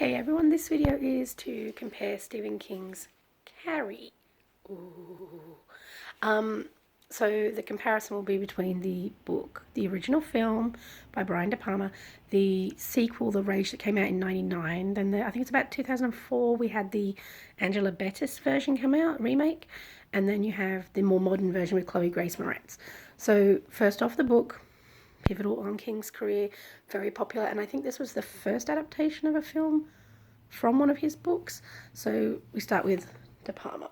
Hey everyone, this video is to compare Stephen King's Carrie. Ooh. So the comparison will be between the book, the original film by Brian De Palma, the sequel, The Rage, that came out in '99. Then I think it's about 2004, we had the Angela Bettis version come out, remake, and then you have the more modern version with Chloe Grace Moretz. So first off, the book, pivotal on King's career, very popular, and I think this was the first adaptation of a film from one of his books. So we start with De Palma.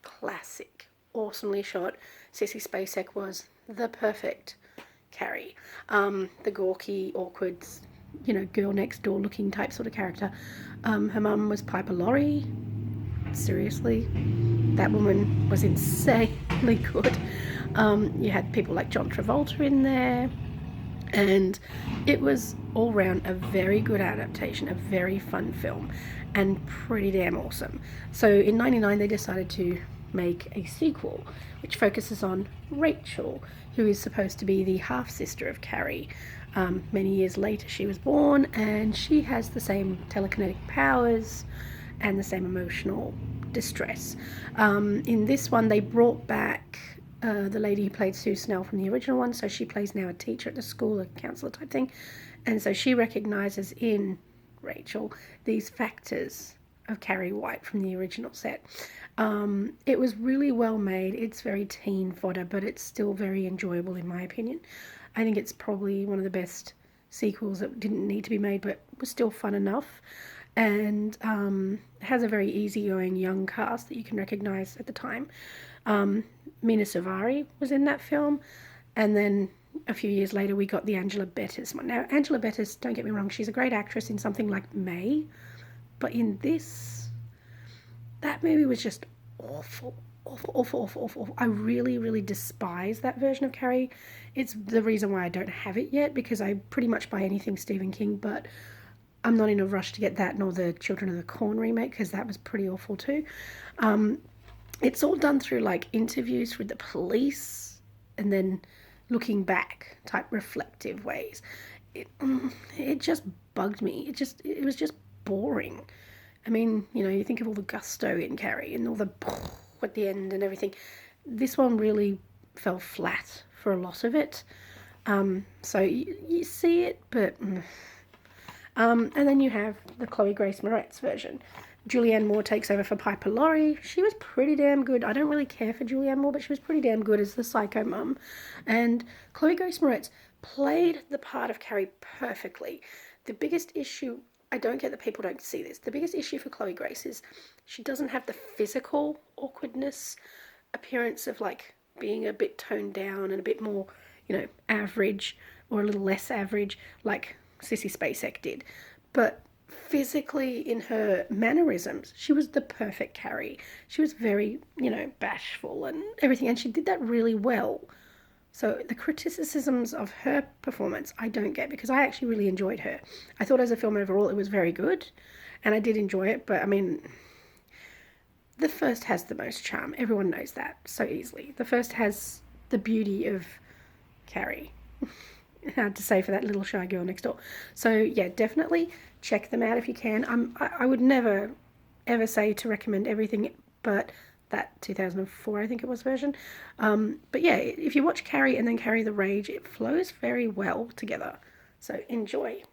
Classic, awesomely shot. Sissy Spacek was the perfect Carrie. The gawky, awkward, girl next door looking type sort of character. Her mum was Piper Laurie. Seriously, that woman was insanely good. You had people like John Travolta in there, and it was all round a very good adaptation, a very fun film, and pretty damn awesome. So in '99 they decided to make a sequel which focuses on Rachel, who is supposed to be the half-sister of Carrie. Many years later she was born, and she has the same telekinetic powers and the same emotional distress. In this one they brought back the lady who played Sue Snell from the original one, so she plays now a teacher at the school, a counsellor type thing, and so she recognises in Rachel these factors of Carrie White from the original set. It was really well made. It's very teen fodder, but it's still very enjoyable in my opinion. I think it's probably one of the best sequels that didn't need to be made but was still fun enough, and has a very easygoing young cast that you can recognise at the time. Mina Suvari was in that film, and then a few years later we got the Angela Bettis one. Now Angela Bettis, don't get me wrong, she's a great actress in something like May, but in this, that movie was just awful. I really despise that version of Carrie. It's the reason why I don't have it yet, because I pretty much buy anything Stephen King, but I'm not in a rush to get that nor the Children of the Corn remake, because that was pretty awful too. It's all done through like interviews with the police and then looking back type reflective ways. It just bugged me. It was just boring. I mean, you think of all the gusto in Carrie and all the at the end and everything. This one really fell flat for a lot of it. So you see it, but and then you have the Chloe Grace Moretz version. Julianne Moore takes over for Piper Laurie. She was pretty damn good. I don't really care for Julianne Moore, but she was pretty damn good as the psycho mum. And Chloe Grace Moretz played the part of Carrie perfectly. The biggest issue, I don't get that people don't see this, the biggest issue for Chloe Grace is she doesn't have the physical awkwardness, appearance of like being a bit toned down and a bit more, average or a little less average like Sissy Spacek did. But physically, in her mannerisms, she was the perfect Carrie. She was very, bashful and everything, and she did that really well. So the criticisms of her performance I don't get, because I actually really enjoyed her. I thought as a film overall it was very good, and I did enjoy it, but I mean, the first has the most charm. Everyone knows that so easily. The first has the beauty of Carrie. Hard to say for that little shy girl next door. So yeah, definitely check them out if you can. I would never ever say to recommend everything but that 2004 I think it was version. But yeah, if you watch Carrie and then Carrie the Rage, it flows very well together. So enjoy.